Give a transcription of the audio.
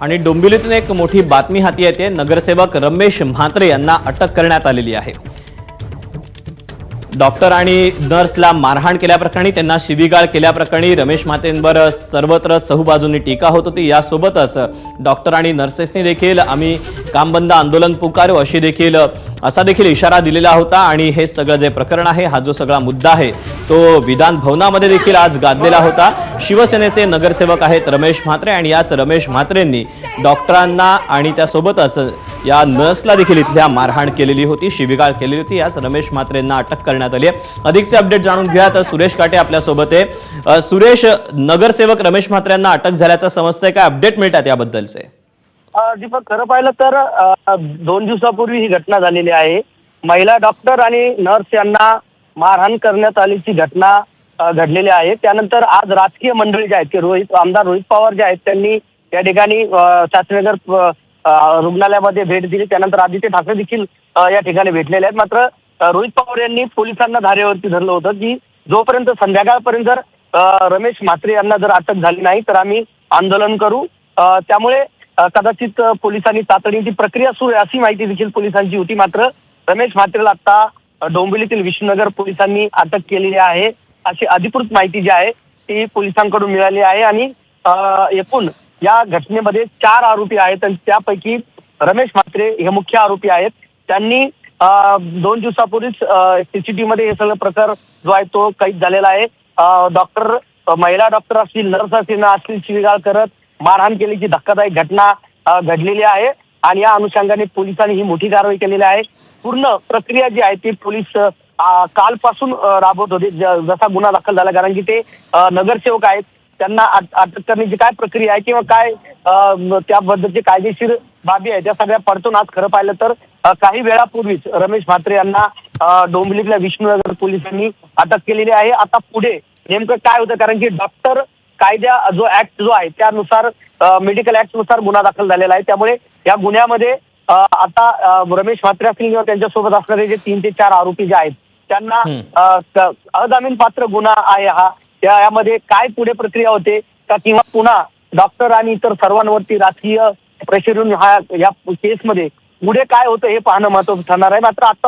आणि डोंबिवलीतून एक मोठी बातमी हाती येते। नगरसेवक रमेश म्हात्रे यांना अटक करण्यात आलेली आहे। डॉक्टर आणि नर्सला मारहाण केल्याप्रकरणी, त्यांना शिवीगाळ केल्याप्रकरणी रमेश म्हात्रेंवर सर्वत्र चहूबाजूंनी टीका होत होती। यासोबतच डॉक्टर आणि नर्सेसनी देखील आम्ही काम बंद आंदोलन पुकारू असा देखील इशारा दिलेला होता। आणि हे सगळं जे प्रकरण आहे, हा जो सगळा मुद्दा आहे, तो विधान भवनामध्ये देखील आज गाजलेला होता। शिवसेनेचे नगरसेवक आहेत रमेश म्हात्रे आणि याच रमेश म्हात्रेंनी डॉक्टरांना आणि त्यासोबतच या नर्सला देखील इथल्या मारहाण केलेली होती, शिवीगाळ केलेली होती। याच रमेश म्हात्रेंना अटक करण्यात आली आहे। अधिकचे अपडेट जाणून घेऊया तर सुरेश काटे आपल्या सोबत आहे। सुरेश, नगरसेवक रमेश म्हात्रेंना अटक झाल्याचं समजतंय, काय अपडेट मिळतात याबद्दलचे? दीपक, खरं पाहिलं तर 2 दिवसापूर्वी ही घटना झालेली आहे। महिला डॉक्टर आणि नर्स यांना मारहाण करण्यात आल्याची घटना घडलेली आहे। त्यानंतर आज राजकीय मंडळी जे आहेत की आमदार रोहित पवार जे आहेत, त्यांनी या ठिकाणी शास्त्रीनगर रुग्णालयामध्ये भेट दिली। त्यानंतर आदित्य ठाकरे देखील या ठिकाणी भेटलेले आहेत। मात्र रोहित पवार यांनी पोलिसांना धारेवरती धरलं होतं की जोपर्यंत संध्याकाळपर्यंत जर रमेश म्हात्रे यांना जर अटक झाली नाही तर आम्ही आंदोलन करू। त्यामुळे कदाचित पोलिसांनी तातडीची प्रक्रिया सुरू आहे अशी माहिती देखील पोलिसांची होती। मात्र रमेश म्हात्रेला आता डोंबिवलीतील विष्णुनगर पोलिसांनी अटक केलेली आहे, अशी अधिकृत माहिती जी आहे ती पोलिसांकडून मिळाली आहे। आणि एकूण या घटनेमध्ये 4 आरोपी आहेत आणि त्यापैकी रमेश म्हात्रे हे मुख्य आरोपी आहेत। त्यांनी 2 दिवसापूर्वीच सीसीटीव्ही मध्ये हे सगळं प्रकार जो आहे तो कैद झालेला आहे। महिला डॉक्टर असतील, नर्स असतील, शिवीगाळ करत मारहाण केल्याची धक्कादायक घटना घडलेली आहे आणि या अनुषंगाने पोलिसांनी ही मोठी कारवाई केलेली आहे। पूर्ण प्रक्रिया जी आहे ती पोलीस कालपासून राबवत होते जसा गुन्हा दाखल झाला, कारण की ते नगरसेवक आहेत, त्यांना अटक करण्याची काय प्रक्रिया आहे किंवा काय त्याबद्दलची कायदेशीर बाबी आहे त्या सगळ्या पडतून आज खरं पाहिलं तर काही वेळापूर्वीच रमेश म्हात्रे यांना डोंबिवलीतल्या विष्णुनगर पोलिसांनी अटक केलेली आहे। आता पुढे नेमकं काय होतं, कारण की डॉक्टर कायदा जो ऍक्ट जो आहे त्यानुसार मेडिकल ऍक्ट नुसार गुन्हा दाखल झालेला आहे। त्यामुळे या गुन्ह्यामध्ये आता रमेश म्हात्रे असतील किंवा त्यांच्यासोबत असणारे जे 3 ते 4 आरोपी जे आहेत त्यांना अजामीनपात्र गुन्हा आहे हा। यामध्ये काय पुढे प्रक्रिया होते का किंवा पुन्हा डॉक्टर आणि इतर सर्वांवरती राजकीय प्रेशर येऊन या केसमध्ये पुढे काय होतं हे पाहणं महत्त्वाचं ठरणार आहे। मात्र आता